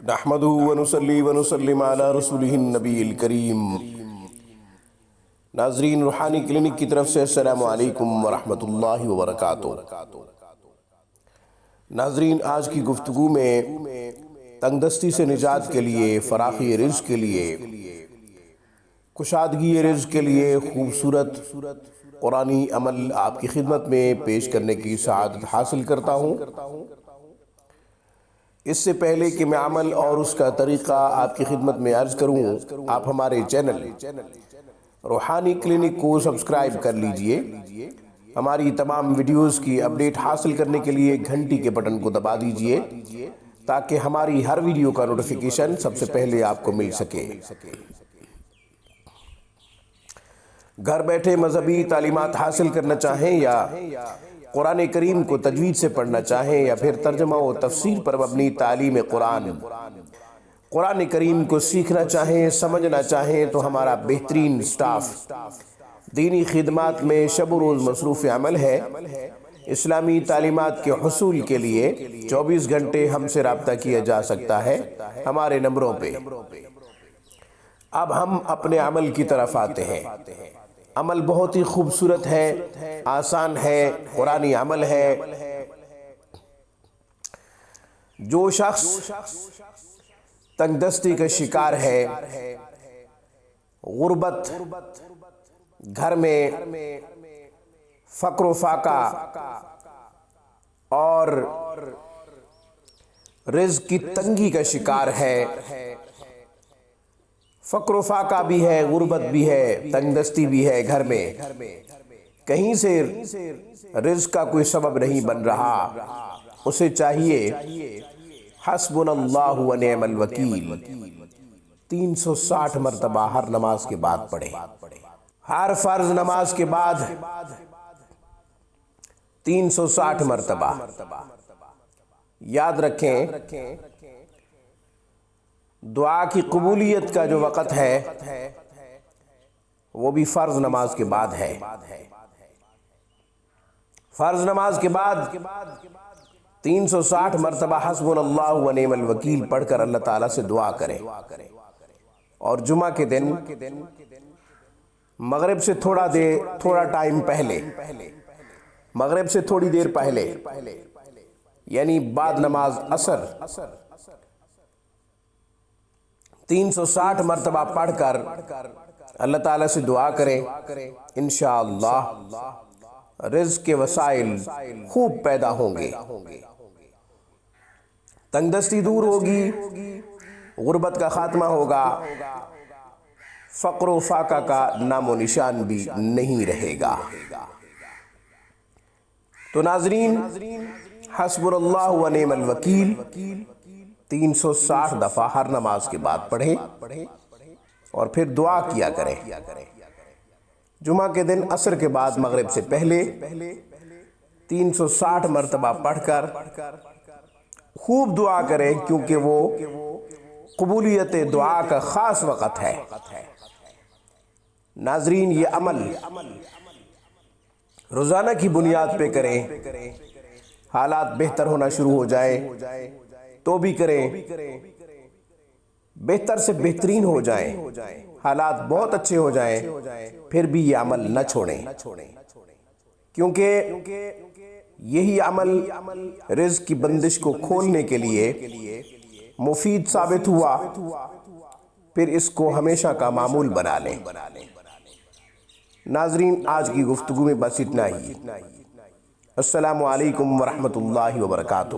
نحمدہ ونصلی ونسلم علی رسولہ النبی الکریم۔ ناظرین، روحانی کلینک کی طرف سے السلام علیکم ورحمۃ اللہ وبرکاتہ۔ ناظرین، آج کی گفتگو میں تنگ دستی سے نجات کے لیے، فراخی رزق کے لیے، کشادگی رزق کے لیے خوبصورت قرآنی عمل آپ کی خدمت میں پیش کرنے کی سعادت حاصل کرتا ہوں۔ اس سے پہلے کہ میں عمل اور اس کا طریقہ آپ کی خدمت میں عرض کروں، آپ ہمارے چینل روحانی کلینک کو سبسکرائب کر لیجئے۔ ہماری تمام ویڈیوز کی اپڈیٹ حاصل کرنے کے لیے گھنٹی کے بٹن کو دبا دیجئے تاکہ ہماری ہر ویڈیو کا نوٹیفیکیشن سب سے پہلے آپ کو مل سکے۔ گھر بیٹھے مذہبی تعلیمات حاصل کرنا چاہیں یا قرآن کریم کو تجوید سے پڑھنا چاہیں یا پھر ترجمہ و تفسیر پر مبنی تعلیم قرآن کریم کو سیکھنا چاہیں، سمجھنا چاہیں تو ہمارا بہترین سٹاف دینی خدمات میں شب و روز مصروف عمل ہے۔ اسلامی تعلیمات کے حصول کے لیے 24 گھنٹے ہم سے رابطہ کیا جا سکتا ہے ہمارے نمبروں پہ۔ اب ہم اپنے عمل کی طرف آتے ہیں۔ عمل بہت ہی خوبصورت ہے، آسان ہے، قرآنی عمل ہے۔ جو شخص تنگ دستی کا شکار ہے، غربت، گھر میں فقر و فاقہ اور رزق کی تنگی کا شکار ہے، فقر و فاقہ بھی ہے، غربت بھی ہے، تنگ دستی بھی ہے، گھر میں کہیں سے رزق کا کوئی سبب نہیں بن رہا، اسے چاہیے حسبنا اللہ و نعم الوکیل 360 مرتبہ ہر نماز کے بعد پڑھے۔ ہر فرض نماز کے بعد 360 مرتبہ۔ یاد رکھیں، دعا کی قبولیت کا جو وقت ہے وہ بھی فرض نماز کے بعد ہے۔ فرض نماز کے بعد 360 مرتبہ حسبنا اللہ و نعم الوکیل پڑھ کر اللہ تعالیٰ سے دعا کریں، اور جمعہ کے دن مغرب سے تھوڑا ٹائم پہلے، مغرب سے تھوڑی دیر پہلے، یعنی بعد نماز عصر 360 مرتبہ پڑھ کر اللہ تعالیٰ سے دعا کریں۔ انشاءاللہ رزق کے وسائل خوب پیدا ہوں گے، تنگ دستی دور ہوگی، غربت کا خاتمہ ہوگا، فقر و فاقہ کا نام و نشان بھی نہیں رہے گا۔ تو ناظرین، حسبنا اللہ و نعم الوکیل 360 دفعہ ہر نماز کے بعد پڑھیں اور پھر دعا کیا کریں۔ جمعہ کے دن عصر کے بعد مغرب سے پہلے 360 مرتبہ پڑھ کر خوب دعا کریں، کیونکہ وہ قبولیت دعا کا خاص وقت ہے۔ ناظرین، یہ عمل روزانہ کی بنیاد پہ کریں، حالات بہتر ہونا شروع ہو جائیں تو بھی کریں، بہتر سے بہترین ہو جائیں، حالات بہت اچھے ہو جائیں، پھر بھی یہ عمل نہ چھوڑیں، کیونکہ یہی عمل رزق کی بندش کو کھولنے کے لیے مفید ثابت ہوا۔ پھر اس کو ہمیشہ کا معمول بنا لیں۔ ناظرین، آج کی گفتگو میں بس اتنا ہی۔ السلام علیکم ورحمۃ اللہ وبرکاتہ۔